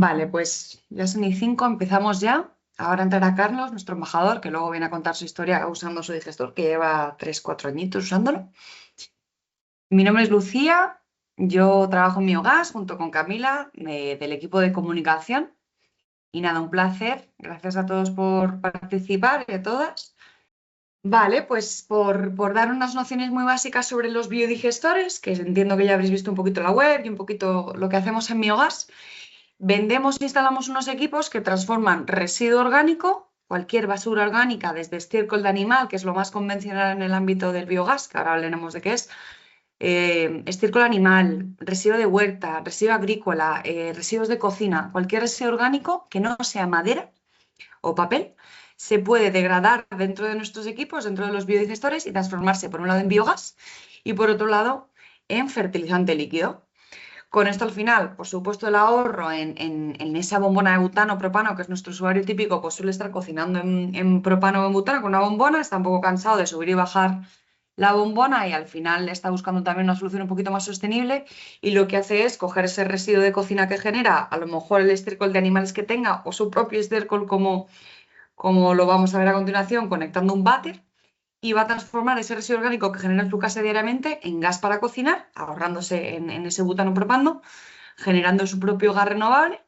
Vale, pues ya son y 5, empezamos ya. Ahora entrará Carlos, nuestro embajador, que luego viene a contar su historia usando su digestor, que lleva 3, 4 añitos usándolo. Mi nombre es Lucía, yo trabajo en Biogás junto con Camila, del equipo de comunicación. Y nada, un placer. Gracias a todos por participar y a todas. Vale, pues por dar unas nociones muy básicas sobre los biodigestores, que entiendo que ya habréis visto un poquito la web y un poquito lo que hacemos en Biogás. Vendemos e instalamos unos equipos que transforman residuo orgánico, cualquier basura orgánica, desde estiércol de animal, que es lo más convencional en el ámbito del biogás, que ahora hablaremos de qué es, estiércol animal, residuo de huerta, residuo agrícola, residuos de cocina, cualquier residuo orgánico que no sea madera o papel, se puede degradar dentro de nuestros equipos, dentro de los biodigestores y transformarse por un lado en biogás y por otro lado en fertilizante líquido. Con esto al final, por supuesto, el ahorro en esa bombona de butano o propano, que es nuestro usuario típico, pues suele estar cocinando en propano o en butano con una bombona, está un poco cansado de subir y bajar la bombona y al final está buscando también una solución un poquito más sostenible y lo que hace es coger ese residuo de cocina que genera, a lo mejor el estiércol de animales que tenga o su propio estiércol como lo vamos a ver a continuación, conectando un váter y va a transformar ese residuo orgánico que genera en su casa diariamente en gas para cocinar, ahorrándose en ese butano propano, generando su propio gas renovable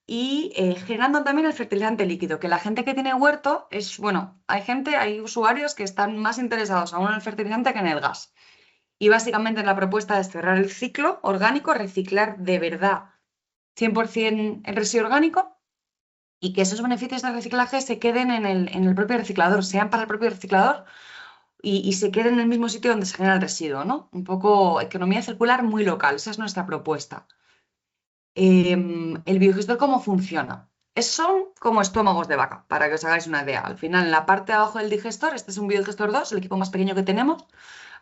y generando también el fertilizante líquido, que la gente que tiene huerto es, bueno, hay usuarios que están más interesados aún en el fertilizante que en el gas. Y básicamente la propuesta es cerrar el ciclo orgánico, reciclar de verdad 100% el residuo orgánico y que esos beneficios del reciclaje se queden en el propio reciclador, sean para el propio reciclador y se quede en el mismo sitio donde se genera el residuo, ¿no? Un poco economía circular muy local, esa es nuestra propuesta. El biodigestor, ¿cómo funciona? Son como estómagos de vaca, para que os hagáis una idea. Al final, en la parte de abajo del digestor, este es un biodigestor 2, el equipo más pequeño que tenemos,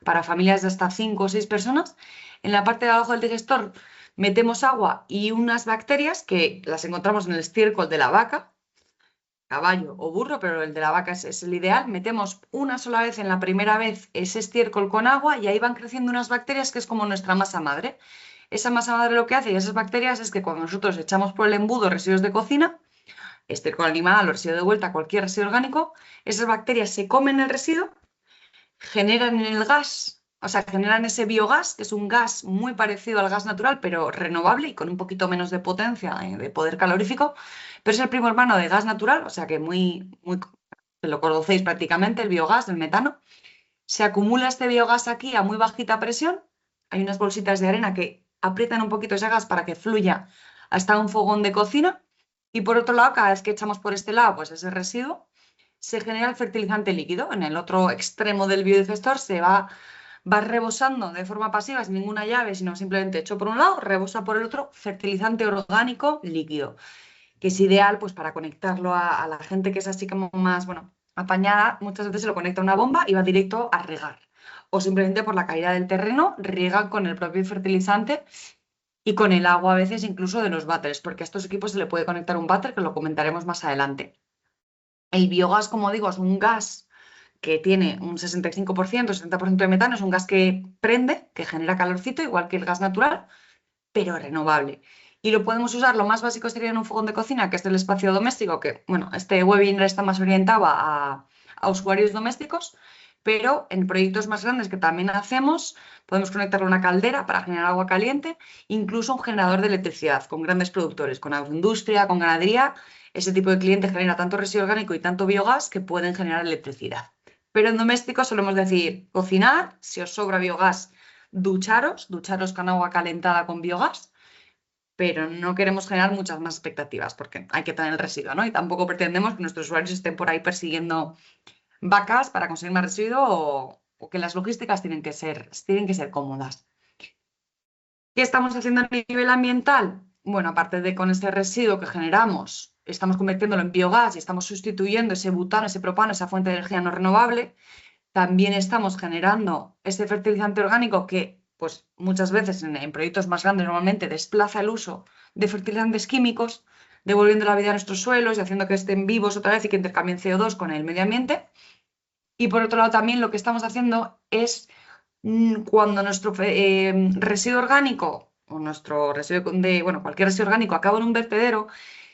para familias de hasta 5 o 6 personas. En la parte de abajo del digestor metemos agua y unas bacterias que las encontramos en el estiércol de la vaca, caballo o burro, pero el de la vaca es el ideal. Metemos una sola vez en la primera vez ese estiércol con agua y ahí van creciendo unas bacterias que es como nuestra masa madre. Esa masa madre lo que hace y esas bacterias es que cuando nosotros echamos por el embudo residuos de cocina, estiércol animal o residuo de vuelta, cualquier residuo orgánico, esas bacterias se comen el residuo, generan el gas, o sea, generan ese biogás, que es un gas muy parecido al gas natural, pero renovable y con un poquito menos de potencia, de poder calorífico, pero es el primo hermano de gas natural, o sea que lo conocéis prácticamente, el biogás, el metano. Se acumula este biogás aquí a muy bajita presión, hay unas bolsitas de arena que aprietan un poquito ese gas para que fluya hasta un fogón de cocina y por otro lado, cada vez que echamos por este lado, pues ese residuo, se genera el fertilizante líquido. En el otro extremo del biodigestor va rebosando de forma pasiva, sin ninguna llave, sino simplemente hecho por un lado, rebosa por el otro, fertilizante orgánico líquido, que es ideal pues para conectarlo a la gente que es así como más, bueno, apañada, muchas veces se lo conecta a una bomba y va directo a regar. O simplemente por la caída del terreno, riegan con el propio fertilizante y con el agua a veces incluso de los váteres, porque a estos equipos se le puede conectar un váter, que lo comentaremos más adelante. El biogás, como digo, es un gas que tiene un 65%, 70% de metano, es un gas que prende, que genera calorcito, igual que el gas natural, pero renovable. Y lo podemos usar, lo más básico sería en un fogón de cocina, que es el espacio doméstico, que, bueno, este webinar está más orientado a usuarios domésticos, pero en proyectos más grandes que también hacemos, podemos conectarlo a una caldera para generar agua caliente, incluso un generador de electricidad con grandes productores, con agroindustria, con ganadería. Ese tipo de cliente genera tanto residuo orgánico y tanto biogás que pueden generar electricidad. Pero en doméstico solemos decir cocinar, si os sobra biogás, ducharos con agua calentada con biogás, pero no queremos generar muchas más expectativas porque hay que tener el residuo, ¿no? Y tampoco pretendemos que nuestros usuarios estén por ahí persiguiendo vacas para conseguir más residuo o que las logísticas tienen que ser cómodas. ¿Qué estamos haciendo a nivel ambiental? Bueno, aparte de con ese residuo que generamos, estamos convirtiéndolo en biogás y estamos sustituyendo ese butano, ese propano, esa fuente de energía no renovable. También estamos generando ese fertilizante orgánico que, pues muchas veces en proyectos más grandes normalmente desplaza el uso de fertilizantes químicos, devolviendo la vida a nuestros suelos y haciendo que estén vivos otra vez y que intercambien CO2 con el medio ambiente. Y por otro lado también lo que estamos haciendo es cuando nuestro residuo orgánico o nuestro residuo bueno, cualquier residuo orgánico acaba en un vertedero,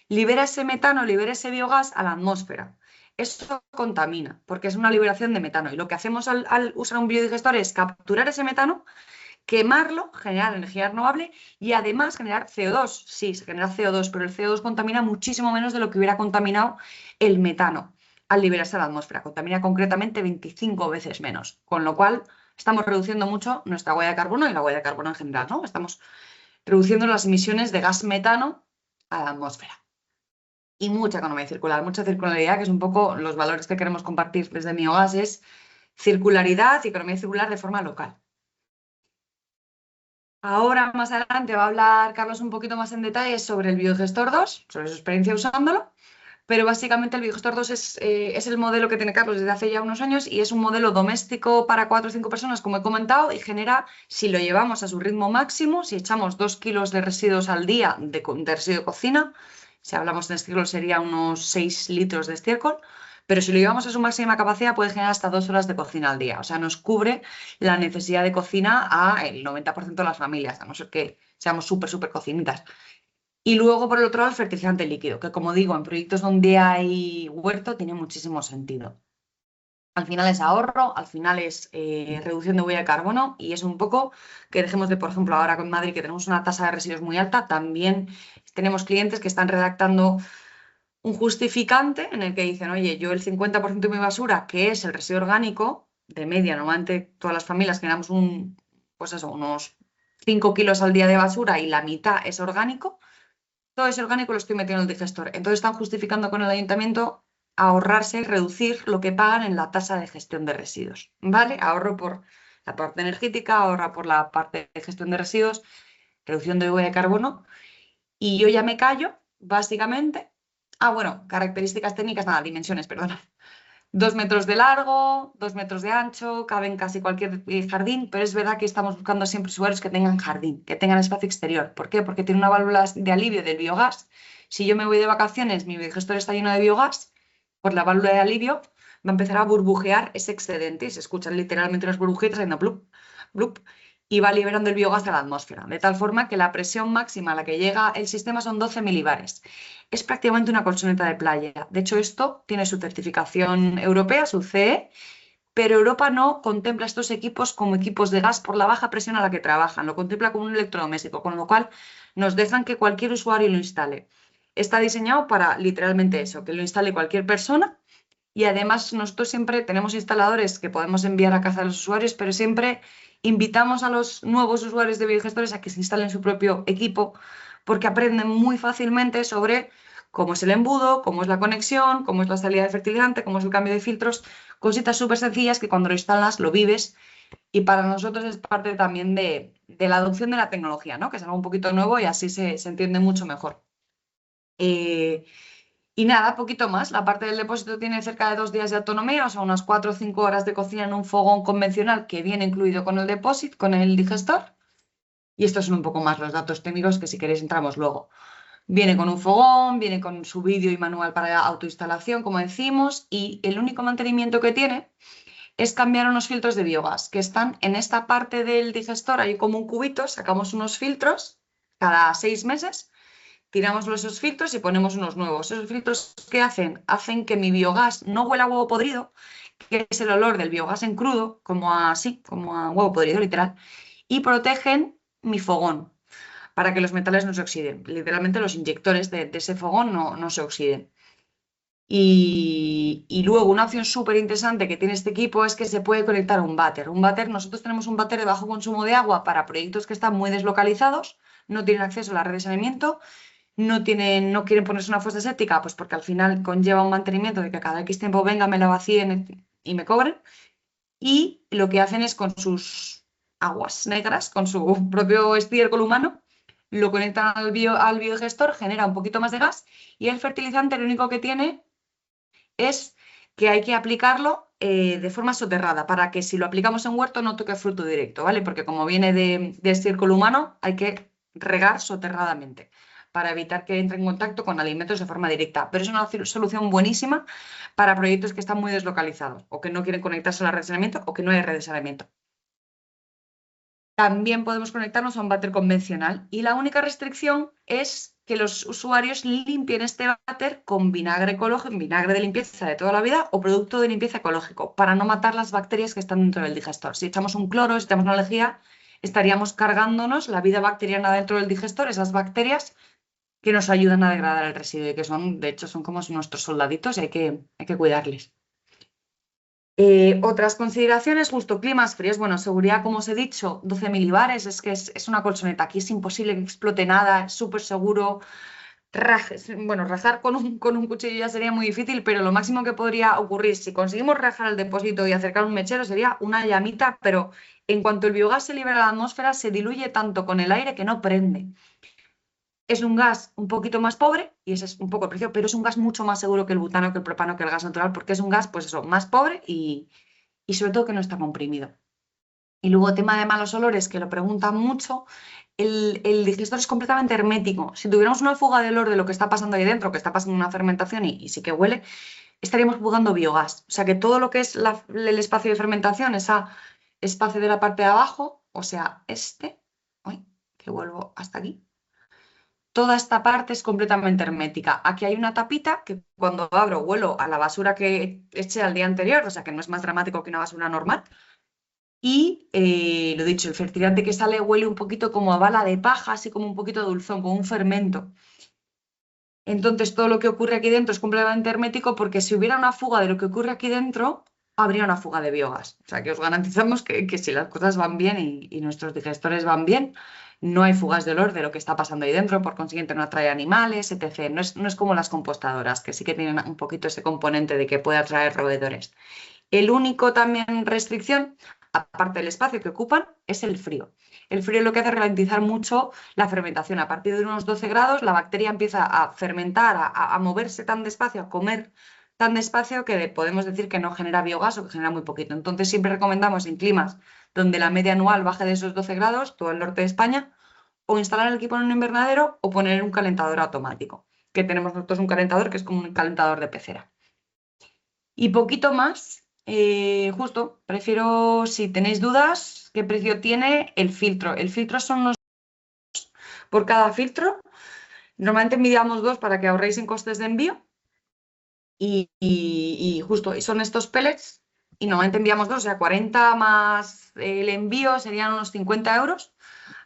libera ese metano, libera ese biogás a la atmósfera. Eso contamina, porque es una liberación de metano. Y lo que hacemos al usar un biodigestor es capturar ese metano, quemarlo, generar energía renovable y además generar CO2. Sí, se genera CO2, pero el CO2 contamina muchísimo menos de lo que hubiera contaminado el metano al liberarse a la atmósfera. Contamina concretamente 25 veces menos, con lo cual estamos reduciendo mucho nuestra huella de carbono y la huella de carbono en general, ¿no? Estamos reduciendo las emisiones de gas metano a la atmósfera. Y mucha economía circular, mucha circularidad, que es un poco los valores que queremos compartir desde Miogas, es circularidad y economía circular de forma local. Ahora, más adelante, va a hablar Carlos un poquito más en detalle sobre el Biodigestor 2, sobre su experiencia usándolo, pero básicamente el Biodigestor 2 es el modelo que tiene Carlos desde hace ya unos años y es un modelo doméstico para 4 o 5 personas, como he comentado, y genera, si lo llevamos a su ritmo máximo, si echamos 2 kilos de residuos al día de residuo de cocina, si hablamos en estiércol sería unos 6 litros de estiércol, pero si lo llevamos a su máxima capacidad puede generar hasta 2 horas de cocina al día, o sea, nos cubre la necesidad de cocina a el 90% de las familias, a no ser que seamos súper cocinitas. Y luego, por el otro lado, el fertilizante líquido, que como digo, en proyectos donde hay huerto tiene muchísimo sentido. Al final es ahorro, al final es reducción de huella de carbono y es un poco que dejemos de, por ejemplo, ahora con Madrid que tenemos una tasa de residuos muy alta, también tenemos clientes que están redactando un justificante en el que dicen, oye, yo el 50% de mi basura, que es el residuo orgánico, de media, normalmente todas las familias generamos pues eso, unos 5 kilos al día de basura y la mitad es orgánico, todo ese orgánico lo estoy metiendo en el digestor. Entonces están justificando con el ayuntamiento ahorrarse, reducir lo que pagan en la tasa de gestión de residuos, ¿vale? Ahorro por la parte energética, ahorra por la parte de gestión de residuos, reducción de huella de carbono, y yo ya me callo, básicamente. Ah, bueno, características técnicas, nada, dimensiones, perdona. 2 metros de largo, 2 metros de ancho, caben casi cualquier jardín, pero es verdad que estamos buscando siempre usuarios que tengan jardín, que tengan espacio exterior. ¿Por qué? Porque tiene una válvula de alivio del biogás. Si yo me voy de vacaciones, mi digestor está lleno de biogás, pues la válvula de alivio va a empezar a burbujear ese excedente y se escuchan literalmente unas burbujitas haciendo blup, blup, y va liberando el biogás a la atmósfera, de tal forma que la presión máxima a la que llega el sistema son 12 milibares. Es prácticamente una colchoneta de playa. De hecho, esto tiene su certificación europea, su CE, pero Europa no contempla estos equipos como equipos de gas por la baja presión a la que trabajan, lo contempla como un electrodoméstico, con lo cual nos dejan que cualquier usuario lo instale. Está diseñado para literalmente eso, que lo instale cualquier persona y además nosotros siempre tenemos instaladores que podemos enviar a casa a los usuarios, pero siempre invitamos a los nuevos usuarios de biodigestores a que se instalen su propio equipo porque aprenden muy fácilmente sobre cómo es el embudo, cómo es la conexión, cómo es la salida de fertilizante, cómo es el cambio de filtros, cositas súper sencillas que cuando lo instalas lo vives y para nosotros es parte también de la adopción de la tecnología, ¿no? Que es algo un poquito nuevo y así se entiende mucho mejor. Eh, y nada, poquito más. La parte del depósito tiene cerca de 2 días de autonomía, o sea, unas 4 o 5 horas de cocina en un fogón convencional que viene incluido con el depósito, con el digestor. Y estos son un poco más los datos técnicos que si queréis entramos luego. Viene con un fogón, viene con su vídeo y manual para autoinstalación, como decimos, y el único mantenimiento que tiene es cambiar unos filtros de biogás que están en esta parte del digestor, hay como un cubito, sacamos unos filtros cada 6 meses, tiramos esos filtros y ponemos unos nuevos. ¿Esos filtros qué hacen? Hacen que mi biogás no huela a huevo podrido, que es el olor del biogás en crudo, como a huevo podrido, literal, y protegen mi fogón para que los metales no se oxiden. Literalmente los inyectores de ese fogón no se oxiden. Y luego una opción súper interesante que tiene este equipo es que se puede conectar a un váter. Un váter, nosotros tenemos un váter de bajo consumo de agua para proyectos que están muy deslocalizados, no tienen acceso a la red de saneamiento, no quieren ponerse una fosa séptica, pues porque al final conlleva un mantenimiento de que cada X tiempo venga, me la vacíen y me cobren. Y lo que hacen es con sus aguas negras, con su propio estiércol humano, lo conectan al biodigestor, genera un poquito más de gas y el fertilizante lo único que tiene es que hay que aplicarlo de forma soterrada para que si lo aplicamos en huerto no toque fruto directo, ¿vale? Porque como viene de estiércol humano, hay que regar soterradamente para evitar que entre en contacto con alimentos de forma directa. Pero es una solución buenísima para proyectos que están muy deslocalizados o que no quieren conectarse a la red de saneamiento o que no hay red de saneamiento. También podemos conectarnos a un váter convencional y la única restricción es que los usuarios limpien este váter con vinagre ecológico, vinagre de limpieza de toda la vida o producto de limpieza ecológico para no matar las bacterias que están dentro del digestor. Si echamos un cloro, si echamos una lejía, estaríamos cargándonos la vida bacteriana dentro del digestor, esas bacterias que nos ayudan a degradar el residuo y que son, de hecho, son como nuestros soldaditos y hay que cuidarles. Otras consideraciones, justo climas fríos, bueno, seguridad, como os he dicho, 12 milibares, es que es una colchoneta, aquí es imposible que explote nada, es súper seguro. Bueno, rajar con un cuchillo ya sería muy difícil, pero lo máximo que podría ocurrir si conseguimos rajar el depósito y acercar un mechero sería una llamita, pero en cuanto el biogás se libera a la atmósfera, se diluye tanto con el aire que no prende. Es un gas un poquito más pobre, y ese es un poco el precio, pero es un gas mucho más seguro que el butano, que el propano, que el gas natural, porque es un gas, pues eso, más pobre y sobre todo que no está comprimido. Y luego tema de malos olores, que lo preguntan mucho, el digestor es completamente hermético. Si tuviéramos una fuga de olor de lo que está pasando ahí dentro, que está pasando una fermentación y sí que huele, estaríamos jugando biogás. O sea que todo lo que es el espacio de fermentación, ese espacio de la parte de abajo, o sea, uy, que vuelvo hasta aquí, toda esta parte es completamente hermética. Aquí hay una tapita que cuando abro huelo a la basura que eché al día anterior, o sea que no es más dramático que una basura normal. Y lo dicho, el fertilizante que sale huele un poquito como a bala de paja, así como un poquito dulzón, como un fermento. Entonces todo lo que ocurre aquí dentro es completamente hermético porque si hubiera una fuga de lo que ocurre aquí dentro, habría una fuga de biogás. O sea que os garantizamos que si las cosas van bien y nuestros digestores van bien, no hay fugas de olor de lo que está pasando ahí dentro, por consiguiente no atrae animales, etc. No es como las compostadoras, que sí que tienen un poquito ese componente de que puede atraer roedores. El único también restricción, aparte del espacio que ocupan, es el frío. El frío lo que hace es ralentizar mucho la fermentación. A partir de unos 12 grados, la bacteria empieza a fermentar, a moverse tan despacio, a comer tan despacio que podemos decir que no genera biogás o que genera muy poquito. Entonces, siempre recomendamos en climas donde la media anual baje de esos 12 grados, todo el norte de España, o instalar el equipo en un invernadero o poner un calentador automático, que tenemos nosotros un calentador que es como un calentador de pecera. Y poquito más, justo, prefiero, si tenéis dudas, qué precio tiene el filtro. El filtro son unos por cada filtro. Normalmente enviamos dos para que ahorréis en costes de envío. Y justo, y son estos pellets. Y normalmente enviamos dos, o sea, 40 más el envío serían unos 50 euros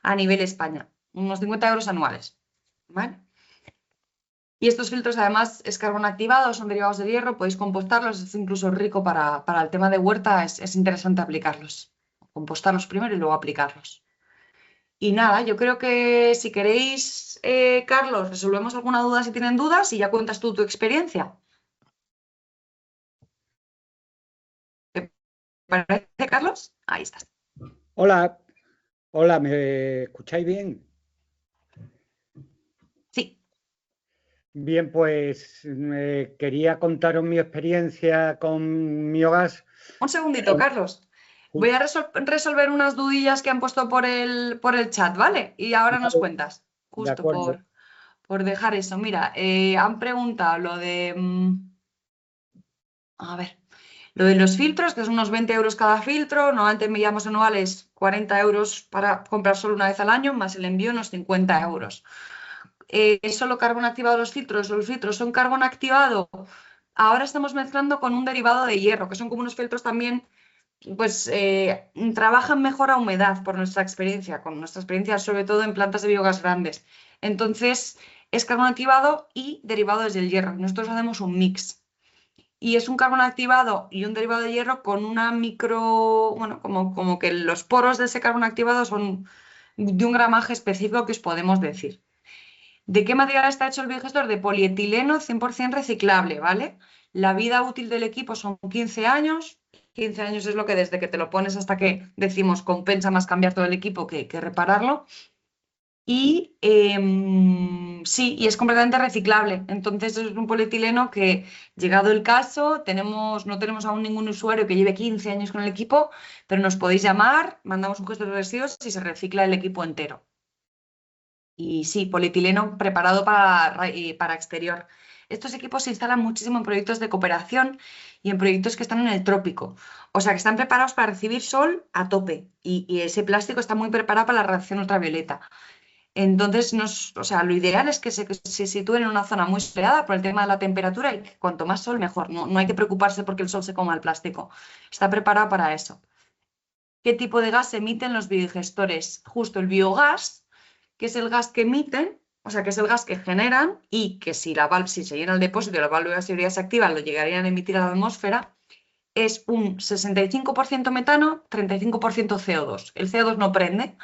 a nivel España. Unos 50 euros anuales. ¿Vale? Y estos filtros además es carbón activado, son derivados del hierro, podéis compostarlos, es incluso rico para el tema de huerta, es interesante aplicarlos. Compostarlos primero y luego aplicarlos. Y nada, yo creo que si queréis, Carlos, resolvemos alguna duda si tienen dudas y ya cuentas tú tu experiencia. ¿Te parece, Carlos? Ahí estás. Hola, hola, ¿me escucháis bien? Sí, Bien, pues quería contaros mi experiencia con Miogas. un segundito, Carlos. Voy a resolver unas dudillas que han puesto por el chat, ¿vale? Y ahora nos Vale, cuentas, de justo acuerdo. por dejar eso. Mira, han preguntado lo de, a ver, lo de los filtros, que son unos 20 euros cada filtro. Normalmente enviamos anuales 40 euros para comprar solo una vez al año, más el envío unos 50 euros. ¿Es solo carbón activado los filtros? Los filtros son carbón activado. Ahora estamos mezclando con un derivado de hierro, que son como unos filtros también, pues trabajan mejor a humedad por nuestra experiencia, con nuestra experiencia sobre todo en plantas de biogás grandes. Entonces, es carbón activado y derivado desde el hierro. Nosotros hacemos un mix. Y es un carbón activado y un derivado de hierro con una bueno, como que los poros de ese carbón activado son de un gramaje específico que os podemos decir. ¿De qué material está hecho el biogestor? De polietileno 100% reciclable, ¿vale? La vida útil del equipo son 15 años. 15 años es lo que desde que te lo pones hasta que decimos compensa más cambiar todo el equipo que repararlo. Y sí, y es completamente reciclable. Entonces es un polietileno que, llegado el caso, no tenemos aún ningún usuario que lleve 15 años con el equipo, pero nos podéis llamar, mandamos un gesto de residuos y se recicla el equipo entero. Y sí, polietileno preparado para exterior. Estos equipos se instalan muchísimo en proyectos de cooperación y en proyectos que están en el trópico. O sea, que están preparados para recibir sol a tope. Y ese plástico está muy preparado para la radiación ultravioleta. Entonces, o sea, lo ideal es que se sitúen en una zona muy soleada por el tema de la temperatura y que cuanto más sol, mejor. No hay que preocuparse porque el sol se coma el plástico. Está preparado para eso. ¿Qué tipo de gas emiten los biodigestores? Justo el biogás, que es el gas que emiten, o sea, que es el gas que generan y que si se llena el depósito y la válvula de seguridad se activa, lo llegarían a emitir a la atmósfera, es un 65% metano, 35% CO2. El CO2 no prende.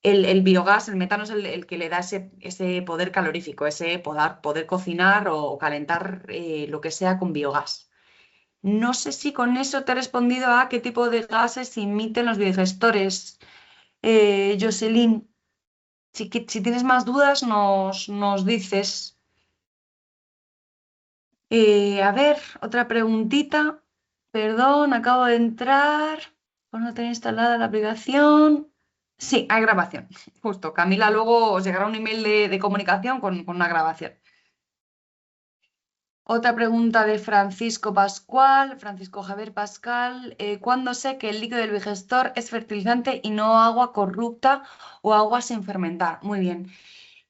El biogás, el metano es el que le da ese poder calorífico, ese poder cocinar o calentar lo que sea con biogás. No sé si con eso te he respondido a qué tipo de gases emiten los biodigestores. Jocelyn, si tienes más dudas, nos dices. A ver, otra preguntita. Perdón, acabo de entrar. Por no tener instalada la aplicación. Sí, hay grabación. Justo. Camila, luego os llegará un email de comunicación con una grabación. Otra pregunta de Francisco Pascual, Francisco Javier Pascal. ¿Cuándo sé que el líquido del digestor es fertilizante y no agua corrupta o agua sin fermentar? Muy bien.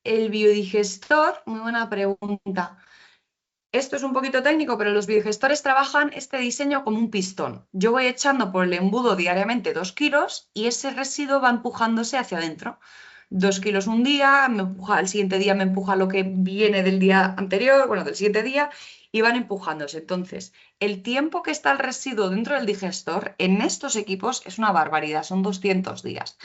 El biodigestor, muy buena pregunta. Esto es un poquito técnico, pero los biodigestores trabajan este diseño como un pistón. Yo voy echando por el embudo diariamente 2 kilos y ese residuo va empujándose hacia adentro. 2 kilos un día, al siguiente día me empuja lo que viene del día anterior, bueno, del siguiente día, y van empujándose. Entonces, el tiempo que está el residuo dentro del digestor en estos equipos es una barbaridad, son 200 días.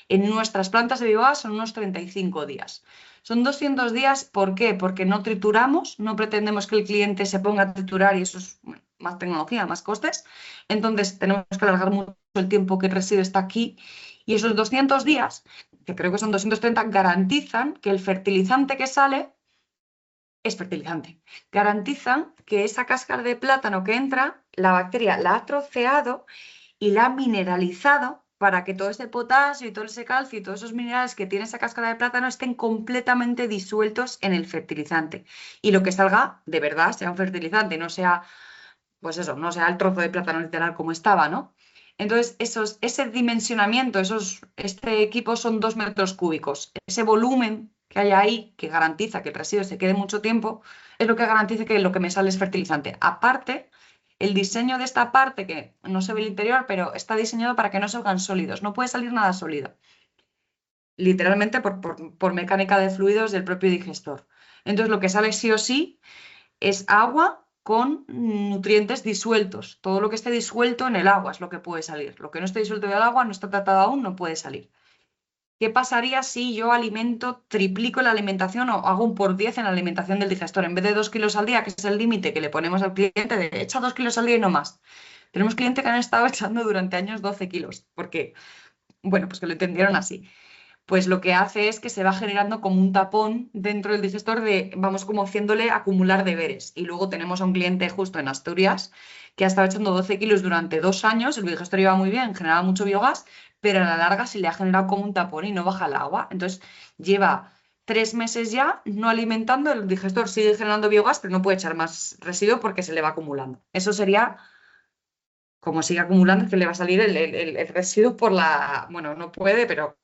En nuestras plantas de biogás son unos 35 días. Son 200 días, ¿por qué? Porque no trituramos, no pretendemos que el cliente se ponga a triturar y eso es bueno, más tecnología, más costes. Entonces tenemos que alargar mucho el tiempo que el residuo está aquí y esos 200 días, que creo que son 230, garantizan que el fertilizante que sale es fertilizante. Garantizan que esa cáscara de plátano que entra, la bacteria la ha troceado y la ha mineralizado para que todo ese potasio y todo ese calcio y todos esos minerales que tiene esa cáscara de plátano estén completamente disueltos en el fertilizante. Y lo que salga de verdad sea un fertilizante, no sea, pues eso, no sea el trozo de plátano literal como estaba, ¿no? Entonces, ese dimensionamiento, este equipo son 2 metros cúbicos. Ese volumen que hay ahí, que garantiza que el residuo se quede mucho tiempo, es lo que garantiza que lo que me sale es fertilizante. Aparte, el diseño de esta parte, que no se ve el interior, pero está diseñado para que no salgan sólidos. No puede salir nada sólido, literalmente por mecánica de fluidos del propio digestor. Entonces, lo que sale sí o sí es agua con nutrientes disueltos. Todo lo que esté disuelto en el agua es lo que puede salir. Lo que no esté disuelto en el agua, no está tratado aún, no puede salir. ¿Qué pasaría si yo triplico la alimentación o hago un por 10 en la alimentación del digestor? En vez de 2 kilos al día, que es el límite que le ponemos al cliente, de echa 2 kilos al día y no más. Tenemos clientes que han estado echando durante años 12 kilos, porque, bueno, pues que lo entendieron así. Pues lo que hace es que se va generando como un tapón dentro del digestor vamos como haciéndole acumular deberes. Y luego tenemos a un cliente justo en Asturias que ha estado echando 12 kilos durante 2 años, el digestor iba muy bien, generaba mucho biogás, pero a la larga se le ha generado como un tapón y no baja el agua. Entonces lleva 3 meses ya no alimentando, el digestor sigue generando biogás, pero no puede echar más residuo porque se le va acumulando. Eso sería, como sigue acumulando, que le va a salir el residuo bueno, no puede, pero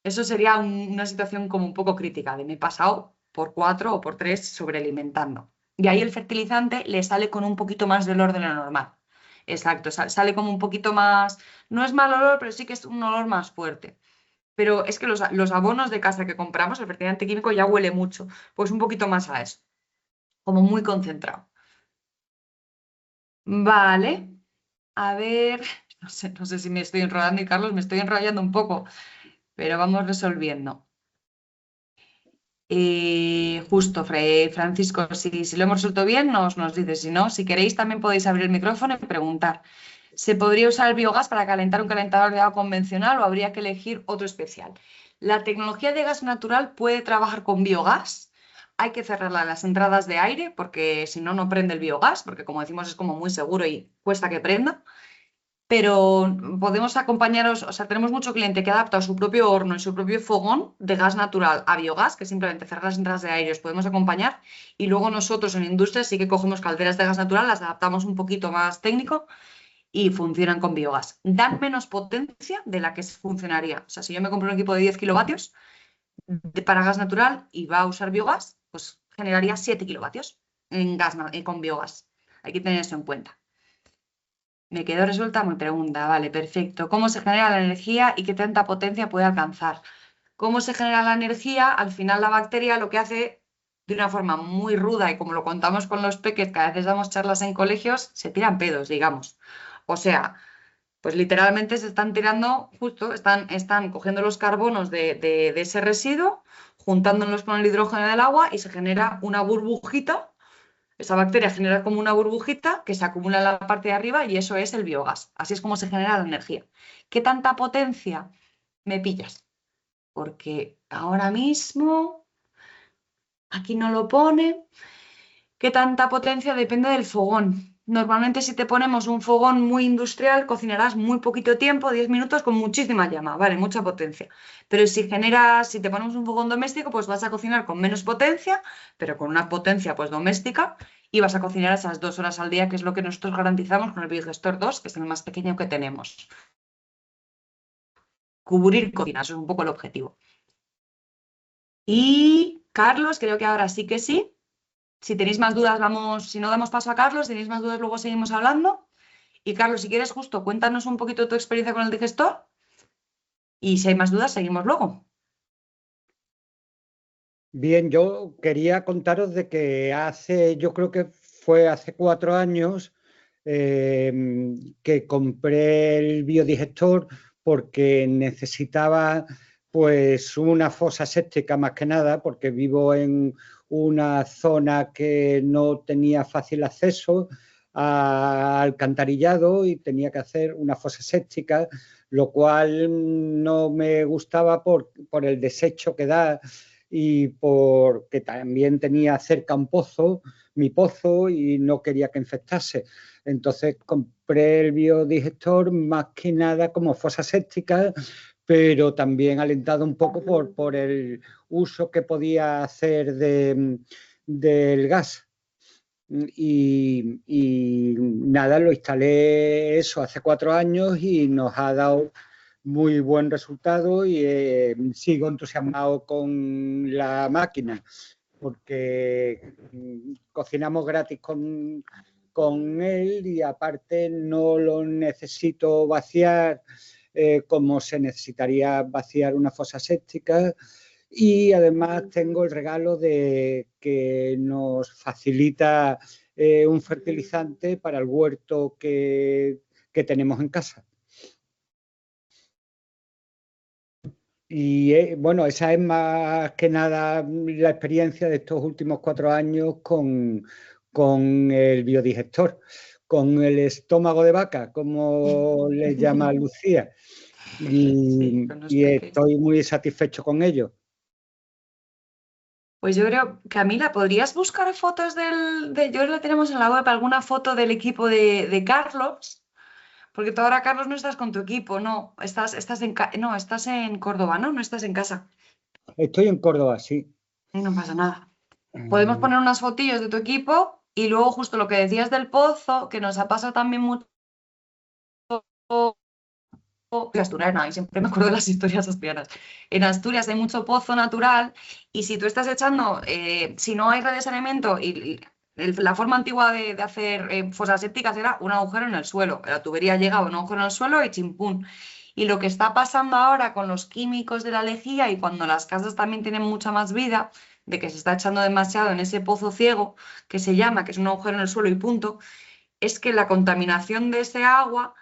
eso sería una situación como un poco crítica, de me he pasado por 4 o por 3 sobrealimentando. Y ahí el fertilizante le sale con un poquito más de olor de lo normal. Exacto, sale como un poquito más, no es mal olor, pero sí que es un olor más fuerte. Pero es que los abonos de casa que compramos, el fertilizante químico ya huele mucho, pues un poquito más a eso, como muy concentrado. Vale, a ver, no sé si me estoy enrollando y Carlos, me estoy enrollando un poco, pero vamos resolviendo. Justo, Francisco, si lo hemos resuelto bien, nos dice. Si no, si queréis, también podéis abrir el micrófono y preguntar. ¿Se podría usar el biogás para calentar un calentador de agua convencional o habría que elegir otro especial? La tecnología de gas natural puede trabajar con biogás. Hay que cerrarla las entradas de aire porque si no, no prende el biogás, porque como decimos es como muy seguro y cuesta que prenda. pero podemos acompañaros, o sea, tenemos mucho cliente que adapta su propio horno y su propio fogón de gas natural a biogás, que simplemente cerrar las entradas de aire os podemos acompañar, y luego nosotros en industria sí que cogemos calderas de gas natural, las adaptamos un poquito más técnico y funcionan con biogás. Dan menos potencia de la que funcionaría. O sea, si yo me compro un equipo de 10 kilovatios para gas natural y va a usar biogás, pues generaría 7 kilovatios en gas, con biogás. Hay que tener eso en cuenta. Me quedó resuelta mi pregunta. Vale, perfecto. ¿Cómo se genera la energía y qué tanta potencia puede alcanzar? ¿Cómo se genera la energía? Al final la bacteria lo que hace de una forma muy ruda y como lo contamos con los peques, que a veces damos charlas en colegios, se tiran pedos, digamos. O sea, pues literalmente se están tirando, justo, están cogiendo los carbonos de ese residuo, juntándolos con el hidrógeno del agua y se genera una burbujita. Esa bacteria genera como una burbujita que se acumula en la parte de arriba y eso es el biogás. Así es como se genera la energía. ¿Qué tanta potencia? Me pillas. Porque ahora mismo, aquí no lo pone. ¿Qué tanta potencia? Depende del fogón. Normalmente si te ponemos un fogón muy industrial, cocinarás muy poquito tiempo, 10 minutos con muchísima llama, vale, mucha potencia. Pero si te ponemos un fogón doméstico, pues vas a cocinar con menos potencia, pero con una potencia pues doméstica y vas a cocinar esas 2 horas al día, que es lo que nosotros garantizamos con el Biogestor 2, que es el más pequeño que tenemos. Cubrir cocina, eso es un poco el objetivo. Y Carlos, creo que ahora sí que sí. Si tenéis más dudas, vamos, si no damos paso a Carlos, si tenéis más dudas, luego seguimos hablando. Y Carlos, si quieres, justo cuéntanos un poquito tu experiencia con el digestor y si hay más dudas, seguimos luego. Bien, yo quería contaros de que yo creo que fue hace 4 años que compré el biodigestor porque necesitaba pues una fosa séptica más que nada, porque vivo en una zona que no tenía fácil acceso a alcantarillado y tenía que hacer una fosa séptica, lo cual no me gustaba por el desecho que da y porque también tenía cerca un pozo, mi pozo, y no quería que infectase. Entonces compré el biodigestor más que nada como fosa séptica, pero también alentado un poco por el uso que podía hacer del gas. Y nada, lo instalé eso hace 4 años y nos ha dado muy buen resultado y sigo entusiasmado con la máquina porque cocinamos gratis con él y aparte no lo necesito vaciar como se necesitaría vaciar una fosa séptica y además tengo el regalo de que nos facilita un fertilizante para el huerto que tenemos en casa. Y bueno, esa es más que nada la experiencia de estos últimos 4 años con el biodigestor, con el estómago de vaca, como le llama Lucía. Sí, con los Y peques. estoy muy satisfecho con ello. Pues yo creo, Camila, ¿podrías buscar fotos yo creo que la tenemos en la web, alguna foto del equipo de Carlos? Porque tú ahora, Carlos, no estás con tu equipo, no, no, estás en Córdoba, ¿no? No estás en casa. Estoy en Córdoba, sí. No pasa nada. Podemos poner unas fotillos de tu equipo y luego justo lo que decías del pozo, que nos ha pasado también mucho de Asturias, no, y siempre me acuerdo de las historias asturianas. En Asturias hay mucho pozo natural y si tú estás echando, si no hay red de saneamiento la forma antigua de hacer fosas sépticas era un agujero en el suelo. La tubería llegaba a un agujero en el suelo y chimpún. Y lo que está pasando ahora con los químicos de la lejía y cuando las casas también tienen mucha más vida, de que se está echando demasiado en ese pozo ciego, que se llama, que es un agujero en el suelo y punto, es que la contaminación de ese agua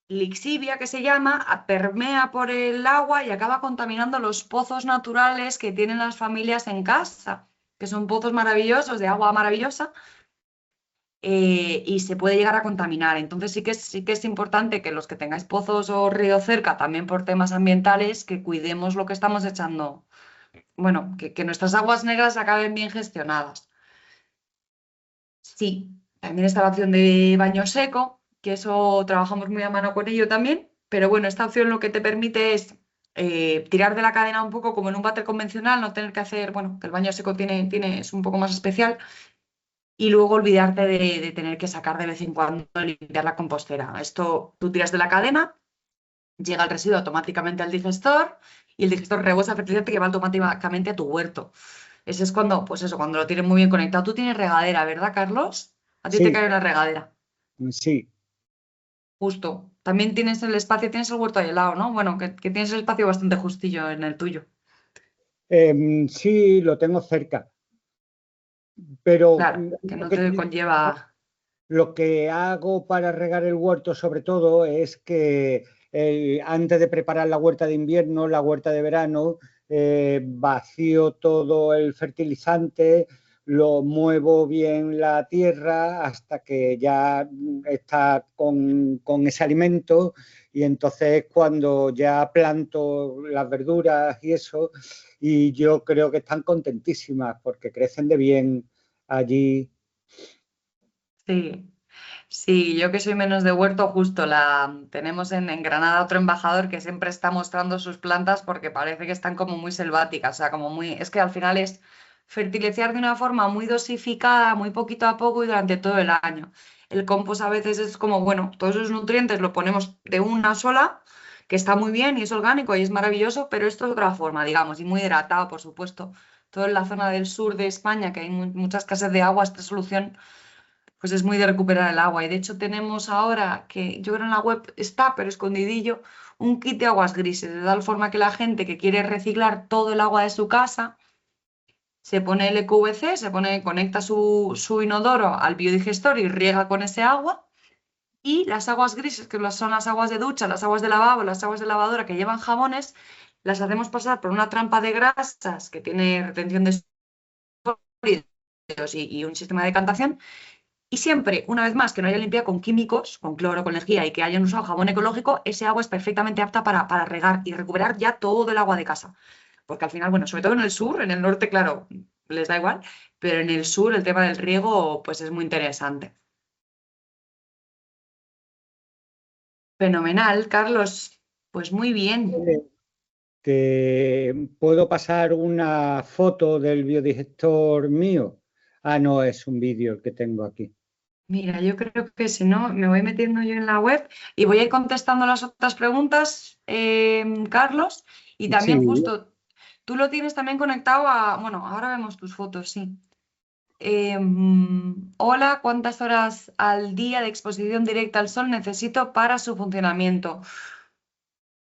lixivia, que se llama, permea por el agua y acaba contaminando los pozos naturales que tienen las familias en casa, que son pozos maravillosos, de agua maravillosa, y se puede llegar a contaminar. Entonces sí que es importante que los que tengáis pozos o río cerca, también por temas ambientales, que cuidemos lo que estamos echando. Bueno, que nuestras aguas negras acaben bien gestionadas. Sí, también está la opción de baño seco, que eso trabajamos muy a mano con ello también, pero bueno, esta opción lo que te permite es tirar de la cadena un poco como en un váter convencional, no tener que hacer, bueno, que el baño seco es un poco más especial, y luego olvidarte de tener que sacar de vez en cuando limpiar la compostera. Esto tú tiras de la cadena, llega el residuo automáticamente al digestor y el digestor rebosa fertilizante que va automáticamente a tu huerto. Ese es cuando, pues eso, cuando lo tienes muy bien conectado. Tú tienes regadera, ¿verdad, Carlos? A ti te Sí, cae una regadera. sí. Justo. También tienes el espacio, tienes el huerto ahí al lado, ¿no? Bueno, que tienes el espacio bastante justillo en el tuyo. Sí, lo tengo cerca, pero Claro, que lo no que te te conlleva. Lo que hago para regar el huerto, sobre todo, es que antes de preparar la huerta de invierno, la huerta de verano, vacío todo el fertilizante, lo muevo bien la tierra hasta que ya está con ese alimento y entonces cuando ya planto las verduras y eso, y yo creo que están contentísimas porque crecen de bien allí. Sí. Sí, yo que soy menos de huerto, justo tenemos en Granada otro embajador que siempre está mostrando sus plantas porque parece que están como muy selváticas, o sea, como muy, es que al final es fertilizar de una forma muy dosificada, muy poquito a poco y durante todo el año. El compost a veces es como, bueno, todos esos nutrientes lo ponemos de una sola, que está muy bien y es orgánico y es maravilloso, pero esto es otra forma, digamos, y muy hidratado, por supuesto. Todo en la zona del sur de España, que hay muchas casas de agua, esta solución pues es muy de recuperar el agua. Y de hecho tenemos ahora, que yo creo en la web está, pero escondidillo, un kit de aguas grises, de tal forma que la gente que quiere reciclar todo el agua de su casa, se pone el EQVC, conecta su inodoro al biodigestor y riega con ese agua. Y las aguas grises, que son las aguas de ducha, las aguas de lavabo, las aguas de lavadora que llevan jabones, las hacemos pasar por una trampa de grasas que tiene retención de sólidos y un sistema de decantación. Y siempre, una vez más, que no haya limpiado con químicos, con cloro, con lejía y que hayan usado jabón ecológico, ese agua es perfectamente apta para regar y recuperar ya todo el agua de casa. Porque al final, bueno, sobre todo en el sur, en el norte, claro, les da igual, pero en el sur el tema del riego, pues es muy interesante. Fenomenal, Carlos. Pues muy bien. Te puedo pasar una foto del biodigestor mío. Ah, no, es un vídeo el que tengo aquí. Mira, yo creo que si no, me voy metiendo yo en la web y voy a ir contestando las otras preguntas, Carlos. Y Sí, también justo, tú lo tienes también conectado a, bueno, ahora vemos tus fotos, sí. Hola, ¿cuántas horas al día de exposición directa al sol necesito para su funcionamiento?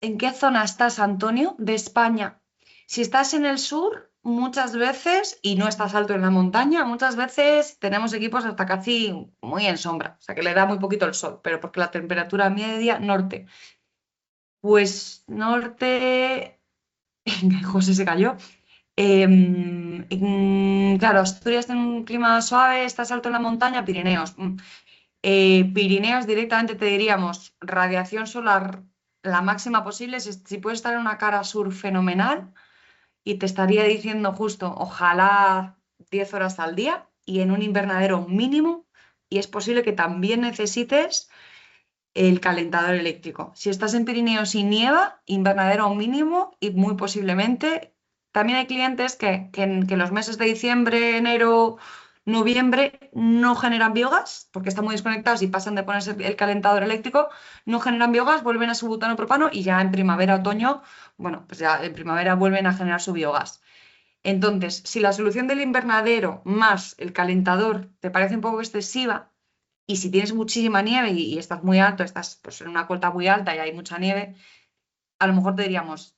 ¿En qué zona estás, Antonio, de España? Si estás en el sur, muchas veces, y no estás alto en la montaña, muchas veces tenemos equipos hasta casi muy en sombra, o sea que le da muy poquito el sol, pero porque la temperatura media, norte. Pues norte, José se cayó. Claro, Asturias tiene un clima suave, estás alto en la montaña, Pirineos. Pirineos directamente te diríamos radiación solar la máxima posible. Si puedes estar en una cara sur fenomenal y te estaría diciendo justo, ojalá 10 horas al día y en un invernadero mínimo. Y es posible que también necesites el calentador eléctrico. Si estás en Pirineos y nieva, invernadero mínimo y muy posiblemente. También hay clientes que en los meses de diciembre, enero, noviembre no generan biogás porque están muy desconectados y pasan de ponerse el calentador eléctrico, no generan biogás, vuelven a su butano propano y ya en primavera, otoño, bueno, pues ya en primavera vuelven a generar su biogás. Entonces, si la solución del invernadero más el calentador te parece un poco excesiva, y si tienes muchísima nieve y estás muy alto, estás pues, en una cota muy alta y hay mucha nieve, a lo mejor te diríamos,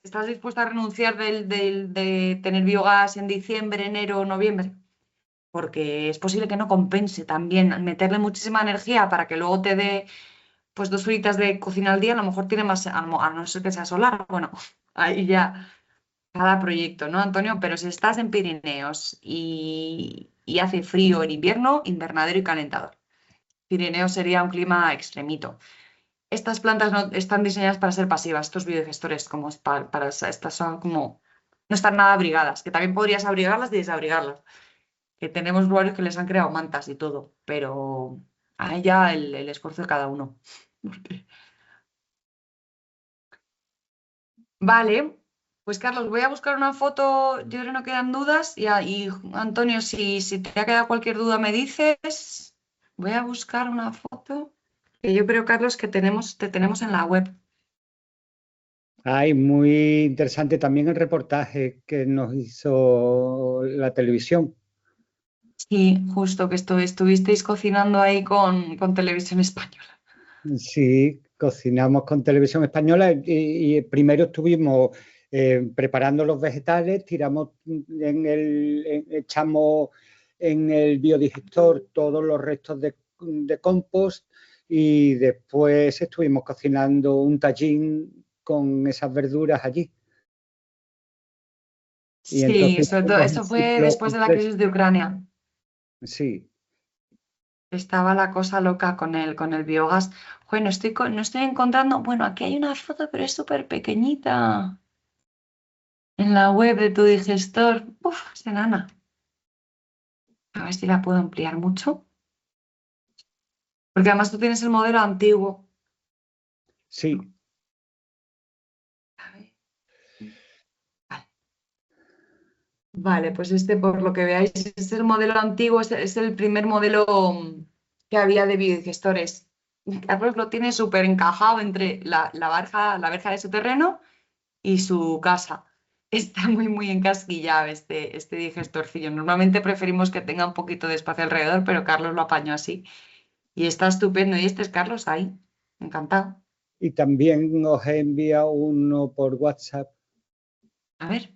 ¿estás dispuesta a renunciar de tener biogás en diciembre, enero o noviembre? Porque es posible que no compense también meterle muchísima energía para que luego te dé pues 2 horitas de cocina al día, a lo mejor tiene más, a no ser que sea solar, bueno, ahí ya cada proyecto, ¿no, Antonio? Pero si estás en Pirineos y hace frío en invierno, invernadero y calentador. Pirineo sería un clima extremito. Estas plantas no están diseñadas para ser pasivas, estos biodigestores, como estas son como, no están nada abrigadas, que también podrías abrigarlas y desabrigarlas, que tenemos lugares que les han creado mantas y todo, pero ahí ya el esfuerzo de cada uno. Porque- Vale, pues Carlos, voy a buscar una foto, yo creo que no quedan dudas, y Antonio, si te ha quedado cualquier duda me dices, voy a buscar una foto que yo creo, Carlos, que te tenemos en la web. Hay muy interesante también el reportaje que nos hizo la televisión. Sí, justo que estuvisteis cocinando ahí con Televisión Española. Sí, cocinamos con televisión española y primero estuvimos preparando los vegetales, echamos en el biodigestor todos los restos de compost y después estuvimos cocinando un tallín con esas verduras allí. Y Sí, entonces sobre todo, hicimos un eso fue ciclo después de la completo. crisis de Ucrania. Sí, Estaba la cosa loca con el biogás. Bueno, no estoy encontrando. Bueno, aquí hay una foto, pero es súper pequeñita. En la web de tu digestor. Uf, es enana. A ver si la puedo ampliar mucho. Porque además tú tienes el modelo antiguo. sí, A ver, vale. Vale, pues este, por lo que veáis, es el modelo antiguo, es el primer modelo que había de biodigestores. Carlos lo tiene súper encajado entre la verja de su terreno y su casa. Está muy encasquillado este digestorcillo. Normalmente preferimos que tenga un poquito de espacio alrededor, pero Carlos lo apañó así. Y está estupendo. Y este es Carlos ahí. Encantado. y también nos he enviado uno por WhatsApp. A ver.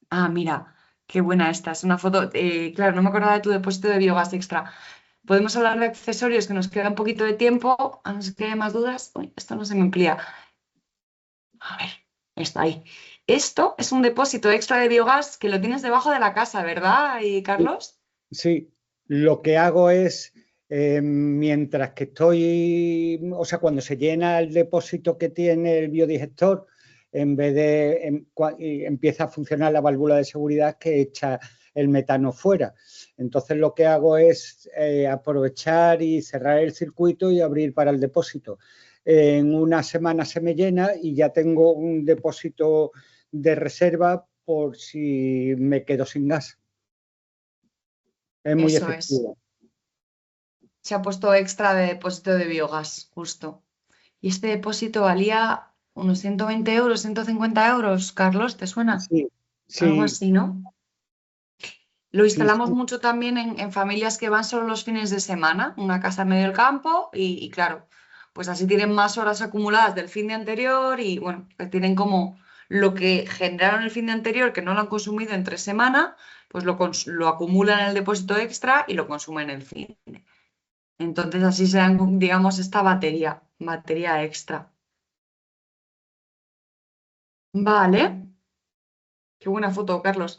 Ah, mira, qué buena esta. Es una foto. Claro, no me acordaba de tu depósito de biogás extra. Podemos hablar de accesorios que nos queda un poquito de tiempo. A no ser que haya más dudas. Uy, esto no se me amplía. A ver, está ahí. Esto es un depósito extra de biogás que lo tienes debajo de la casa, ¿verdad, Carlos? Sí, lo que hago es, mientras que o sea, cuando se llena el depósito que tiene el biodigestor, en vez de, y empieza a funcionar la válvula de seguridad que echa el metano fuera. Entonces lo que hago es aprovechar y cerrar el circuito y abrir para el depósito. En una semana se me llena y ya tengo un depósito de reserva por si me quedo sin gas. Es muy Eso es. efectivo. Se ha puesto extra de depósito de biogás, justo. Y este depósito valía unos 120 euros, 150 euros. Carlos, ¿te suena? Sí, Algo sí, así, ¿no? Lo sí, instalamos sí. mucho también en familias que van solo los fines de semana, una casa en medio del campo y claro, pues así tienen más horas acumuladas del fin de anterior y bueno, pues tienen como lo que generaron el fin de anterior que no lo han consumido entre semana, pues lo acumulan en el depósito extra y lo consumen en el fin. Entonces así se dan, digamos, esta batería extra. Vale, qué buena foto, Carlos.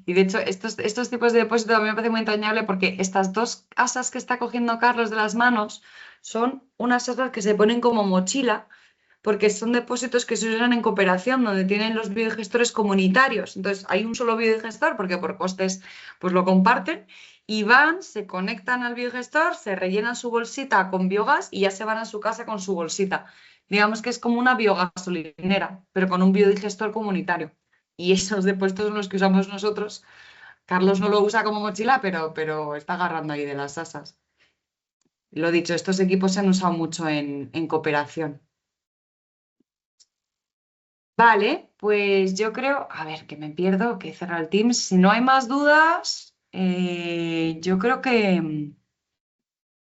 Y de hecho, estos tipos de depósito a mí me parece muy entrañable porque estas dos asas que está cogiendo Carlos de las manos son unas asas que se ponen como mochila porque son depósitos que se usan en cooperación donde tienen los biodigestores comunitarios. Entonces hay un solo biodigestor porque por costes pues lo comparten y van, se conectan al biodigestor, se rellenan su bolsita con biogás y ya se van a su casa con su bolsita. Digamos que es como una biogasolinera, pero con un biodigestor comunitario. Y esos depósitos son los que usamos nosotros. Carlos no lo usa como mochila, pero está agarrando ahí de las asas. Lo dicho, estos equipos se han usado mucho en cooperación. Vale, pues yo creo, a ver, que me pierdo, que he cerrado el Teams. Si no hay más dudas, yo creo que,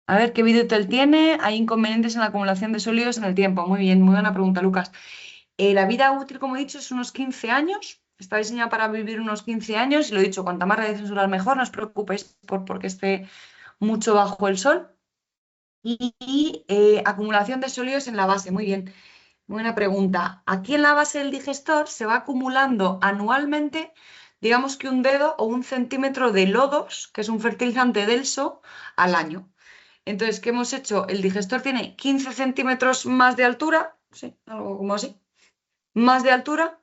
a ver, ¿qué vídeo tiene? Hay inconvenientes en la acumulación de sólidos en el tiempo. Muy bien, muy buena pregunta, Lucas. La vida útil, como he dicho, es unos 15 años. Está diseñada para vivir unos 15 años y lo he dicho, cuanta más radiación solar mejor. No os preocupéis porque esté mucho bajo el sol. Y acumulación de sólidos en la base. Muy bien. Buena pregunta. Aquí en la base del digestor se va acumulando anualmente, digamos que un dedo o un centímetro de lodos, que es un fertilizante denso, al año. Entonces, ¿qué hemos hecho? El digestor tiene 15 centímetros más de altura, sí, algo como así, más de altura,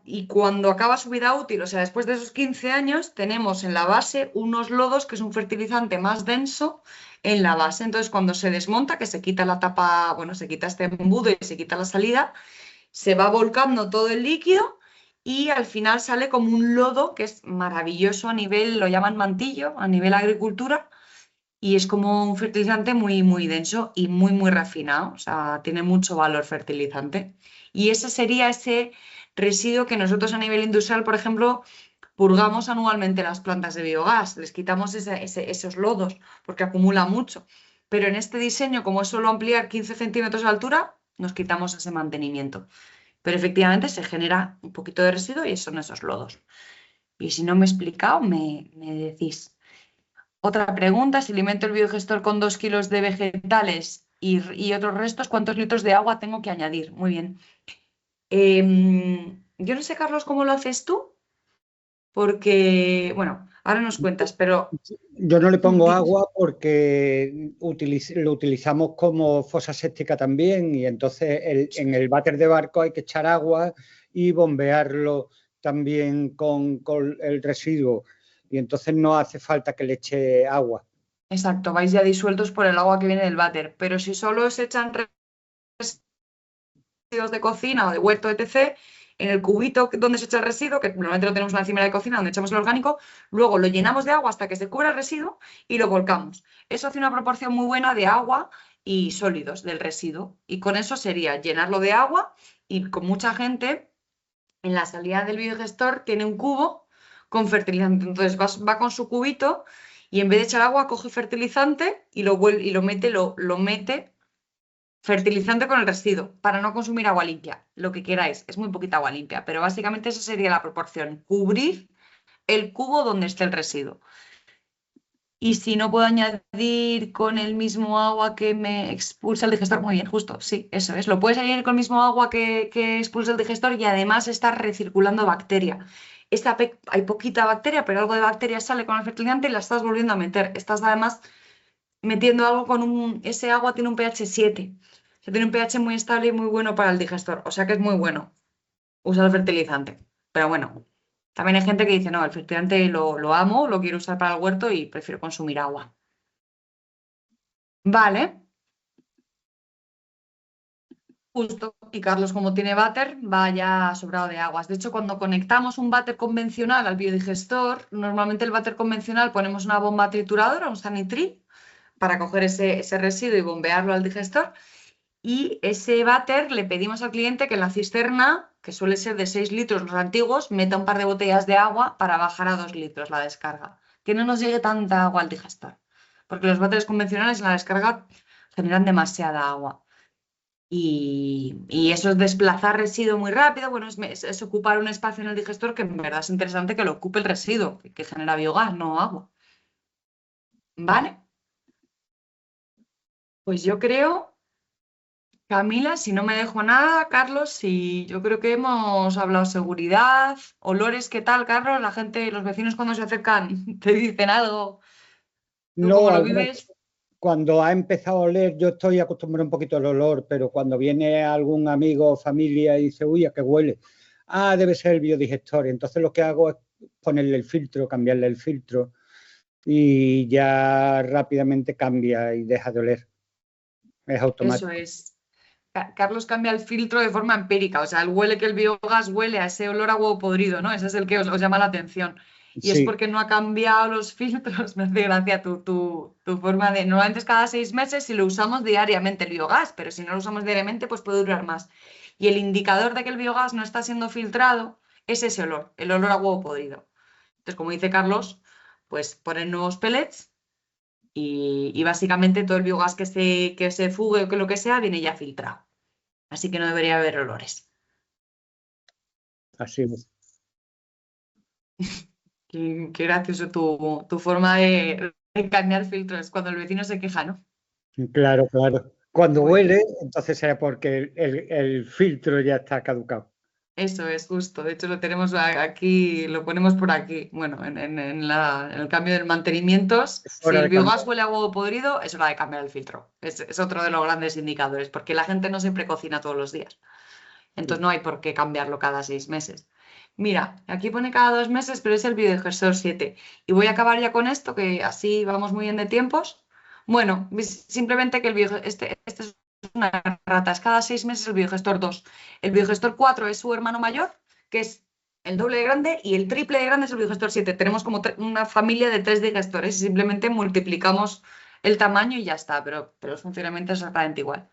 y cuando acaba su vida útil, o sea, después de esos 15 años, tenemos en la base unos lodos, que es un fertilizante más denso en la base. Entonces, cuando se desmonta, que se quita la tapa, bueno, se quita este embudo y se quita la salida, se va volcando todo el líquido y al final sale como un lodo que es maravilloso a nivel, lo llaman mantillo, a nivel agricultura, y es como un fertilizante muy, muy denso y muy, muy refinado, o sea, tiene mucho valor fertilizante. Y ese sería ese residuo que nosotros a nivel industrial, por ejemplo, purgamos anualmente las plantas de biogás, les quitamos esos lodos porque acumula mucho. Pero en este diseño, como es solo ampliar 15 centímetros de altura, nos quitamos ese mantenimiento. Pero efectivamente se genera un poquito de residuo y son esos lodos. Y si no me he explicado, me decís. Otra pregunta, si alimento el biodigestor con 2 kilos de vegetales y otros restos, ¿cuántos litros de agua tengo que añadir? Muy bien. Yo no sé, Carlos, cómo lo haces tú, porque, bueno, ahora nos cuentas, pero Yo no le pongo di- agua porque lo utilizamos como fosa séptica también y entonces en el váter de barco hay que echar agua y bombearlo también con el residuo y entonces no hace falta que le eche agua. exacto, vais ya disueltos por el agua que viene del váter, pero si solo se echan residuos de cocina o de huerto, etc., en el cubito donde se echa el residuo, que normalmente lo tenemos en la encimera de cocina, donde echamos el orgánico, luego lo llenamos de agua hasta que se cubra el residuo y lo volcamos. Eso hace una proporción muy buena de agua y sólidos del residuo. Y con eso sería llenarlo de agua y con mucha gente en la salida del biodigestor tiene un cubo con fertilizante. Entonces va con su cubito y en vez de echar agua coge fertilizante y lo mete fertilizante con el residuo para no consumir agua limpia, lo que queráis, es muy poquita agua limpia, pero básicamente esa sería la proporción, cubrir el cubo donde esté el residuo. Y si no puedo añadir con el mismo agua que me expulsa el digestor, muy bien, justo, sí, eso es. Lo puedes añadir con el mismo agua que expulsa el digestor y además estás recirculando bacteria. Hay poquita bacteria, pero algo de bacteria sale con el fertilizante y la estás volviendo a meter. Estás además metiendo algo con ese agua tiene un pH 7. O sea, tiene un pH muy estable y muy bueno para el digestor. O sea que es muy bueno usar el fertilizante. Pero bueno, también hay gente que dice, no, el fertilizante lo amo, lo quiero usar para el huerto y prefiero consumir agua. Vale, justo. Y Carlos, como tiene váter, va ya sobrado de aguas. De hecho, cuando conectamos un váter convencional al biodigestor, normalmente el váter convencional ponemos una bomba trituradora, un sanitri, para coger ese residuo y bombearlo al digestor. Y ese váter le pedimos al cliente que en la cisterna, que suele ser de 6 litros los antiguos, meta un par de botellas de agua para bajar a 2 litros la descarga. Que no nos llegue tanta agua al digestor. Porque los váteres convencionales en la descarga generan demasiada agua. Y eso es desplazar residuo muy rápido. Bueno, es ocupar un espacio en el digestor que en verdad es interesante que lo ocupe el residuo, que genera biogás, no agua. ¿Vale? Pues yo creo. Camila, si no me dejo nada, Carlos, si yo creo que hemos hablado seguridad, olores, ¿qué tal, Carlos? La gente, los vecinos cuando se acercan te dicen algo, ¿tú cómo No, lo vives? cuando ha empezado a oler, yo estoy acostumbrado un poquito al olor, pero cuando viene algún amigo o familia y dice, uy, ¿a qué huele? Ah, debe ser el biodigestor. Y entonces lo que hago es ponerle el filtro, cambiarle el filtro y ya rápidamente cambia y deja de oler. Es Eso automático. es. Carlos cambia el filtro de forma empírica, o sea, él huele que el biogás huele a ese olor a huevo podrido, ¿no? Ese es el que os llama la atención. Y es Sí, porque no ha cambiado los filtros, me hace gracia tu forma de... Normalmente es cada 6 meses y lo usamos diariamente el biogás, pero si no lo usamos diariamente, pues puede durar más. Y el indicador de que el biogás no está siendo filtrado es ese olor, el olor a huevo podrido. Entonces, como dice Carlos, pues ponen nuevos pellets y básicamente todo el biogás que se fugue o que lo que sea viene ya filtrado. Así que no debería haber olores. así es. Qué gracioso tu forma de cambiar filtros cuando el vecino se queja, ¿no? Claro, claro. Cuando Muy huele, bien. entonces será porque el filtro ya está caducado. Eso es justo. De hecho, lo tenemos aquí, lo ponemos por aquí. Bueno, en el cambio de mantenimientos, Es si hora el de biogás cambiar. huele a huevo podrido, es hora de cambiar el filtro. Es otro de los grandes indicadores, porque la gente no siempre cocina todos los días. Entonces no hay por qué cambiarlo cada 6 meses. Mira, aquí pone cada 2 meses, pero es el biodigestor 7. Y voy a acabar ya con esto, que así vamos muy bien de tiempos. Bueno, simplemente que este es una rata, es cada 6 meses el biodigestor 2. El biodigestor 4 es su hermano mayor, que es el doble de grande, y el triple de grande es el biodigestor 7. Tenemos como una familia de 3 digestores y simplemente multiplicamos el tamaño y ya está, pero el funcionamiento es exactamente igual.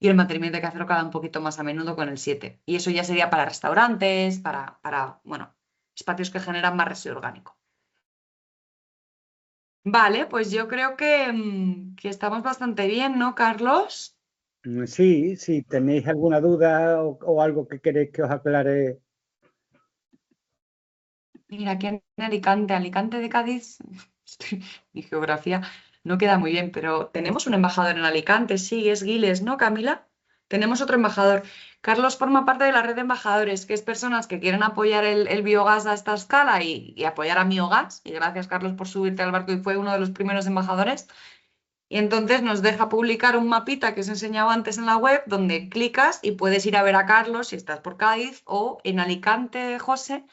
Y el mantenimiento hay que hacerlo cada un poquito más a menudo con el 7. Y eso ya sería para restaurantes, bueno, espacios que generan más residuo orgánico. Vale, pues yo creo que estamos bastante bien, ¿no, Carlos? Sí, si tenéis alguna duda o algo que queréis que os aclare. Mira, aquí en Alicante de Cádiz, mi geografía no queda muy bien, pero tenemos un embajador en Alicante, sí, es Giles, ¿no, Camila? Tenemos otro embajador. Carlos forma parte de la red de embajadores, que es personas que quieren apoyar el biogás a esta escala y apoyar a Miogas. Y gracias, Carlos, por subirte al barco y fue uno de los primeros embajadores. Y entonces nos deja publicar un mapita que os he enseñado antes en la web, donde clicas y puedes ir a ver a Carlos si estás por Cádiz o en Alicante, José.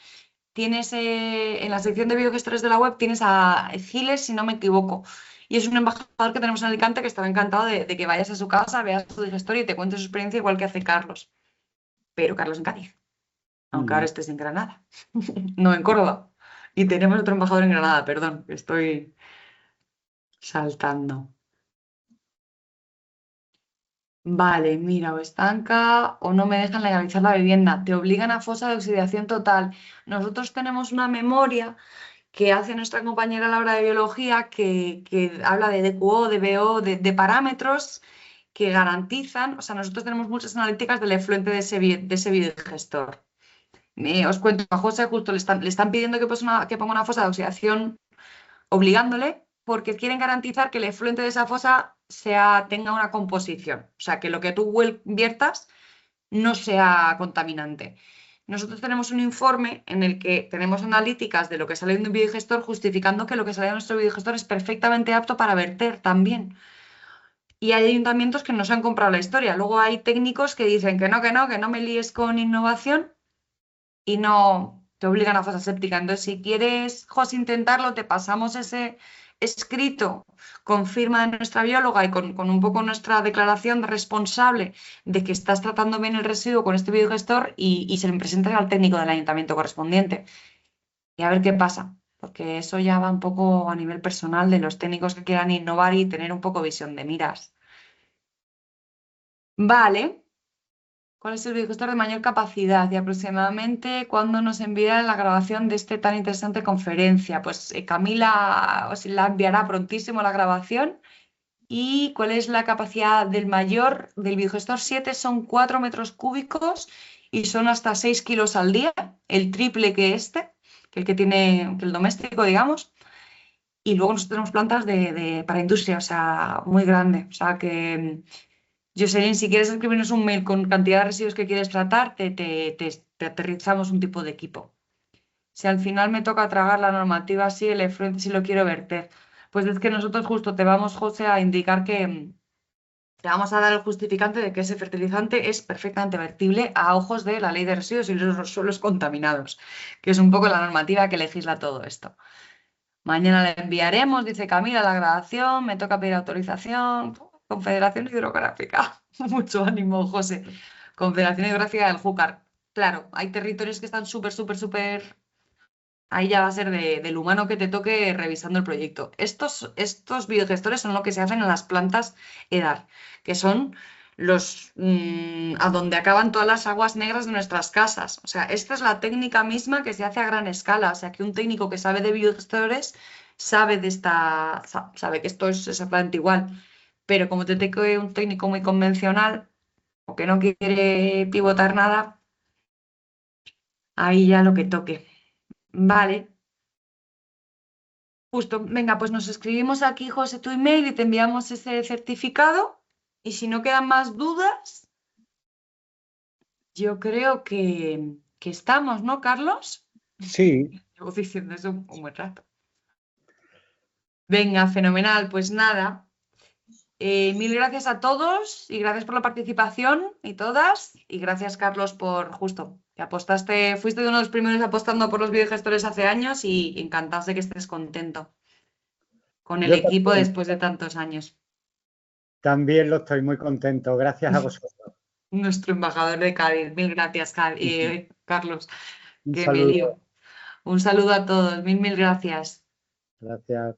Tienes en la sección de biogestores de la web, tienes a Giles, si no me equivoco. Y es un embajador que tenemos en Alicante que estará encantado de que vayas a su casa, veas su digestor y te cuente su experiencia igual que hace Carlos. Pero Carlos en Cádiz, aunque ahora Mm, estés en Granada, no en Córdoba. Y tenemos otro embajador en Granada, perdón, que estoy saltando. Vale, mira, o estanca o no me dejan legalizar la vivienda. Te obligan a fosa de oxidación total. Nosotros tenemos una memoria que hace nuestra compañera a la hora de biología que habla de DQO, de BO, de parámetros que garantizan, o sea, nosotros tenemos muchas analíticas del efluente de ese biodigestor. Os cuento, a José justo le están pidiendo que ponga una fosa de oxidación obligándole porque quieren garantizar que el efluente de esa fosa tenga una composición, o sea, que lo que tú viertas no sea contaminante. Nosotros tenemos un informe en el que tenemos analíticas de lo que sale de un biodigestor justificando que lo que sale de nuestro biodigestor es perfectamente apto para verter también. Y hay ayuntamientos que nos han comprado la historia. Luego hay técnicos que dicen que no me líes con innovación y no te obligan a fosa séptica. Entonces, si quieres, José, intentarlo, te pasamos ese escrito con firma de nuestra bióloga y con un poco nuestra declaración de responsable de que estás tratando bien el residuo con este biodigestor y se lo presentas al técnico del ayuntamiento correspondiente. Y a ver qué pasa, porque eso ya va un poco a nivel personal de los técnicos que quieran innovar y tener un poco visión de miras. Vale. ¿Cuál es el videogestor de mayor capacidad? Y aproximadamente cuándo nos enviará la grabación de esta tan interesante conferencia. Pues Camila os la enviará prontísimo la grabación. ¿Y cuál es la capacidad del videogestor 7? Son 4 metros cúbicos y son hasta 6 kilos al día, el triple que que el que tiene, que el doméstico, digamos. Y luego nosotros tenemos plantas para industria, o sea, muy grande. O sea que Jocelyn, si quieres escribirnos un mail con cantidad de residuos que quieres tratar, te aterrizamos un tipo de equipo. Si al final me toca tragar la normativa, sí, el efluente sí lo quiero verter. Pues es que nosotros justo te vamos, José, a indicar que te vamos a dar el justificante de que ese fertilizante es perfectamente vertible a ojos de la ley de residuos y los suelos contaminados, que es un poco la normativa que legisla todo esto. Mañana le enviaremos, dice Camila, la grabación, me toca pedir autorización. Confederación Hidrográfica. Mucho ánimo, José. Confederación Hidrográfica del Júcar. Claro, hay territorios que están súper, súper, súper. Ahí ya va a ser del humano que te toque revisando el proyecto. Estos biodigestores son lo que se hacen en las plantas EDAR, que son a donde acaban todas las aguas negras de nuestras casas. O sea, esta es la técnica misma que se hace a gran escala. O sea, que un técnico que sabe de biodigestores sabe que esto es exactamente igual. Pero como te toque un técnico muy convencional o que no quiere pivotar nada, ahí ya lo que toque. Vale. Justo, venga, pues nos escribimos aquí, José, tu email y te enviamos ese certificado. Y si no quedan más dudas, yo creo que estamos, ¿no, Carlos? sí, Llevo diciendo eso un buen rato. Venga, fenomenal. Pues nada, Mil gracias a todos y gracias por la participación y todas. Y gracias, Carlos, por justo que apostaste, fuiste de uno de los primeros apostando por los videogestores hace años y encantados de que estés contento con el Yo equipo también, después de tantos años. también lo estoy muy contento. Gracias a vosotros. Nuestro embajador de Cádiz. Mil gracias, Carlos, Un que me saludo. lío. Un saludo a todos. Mil gracias. Gracias.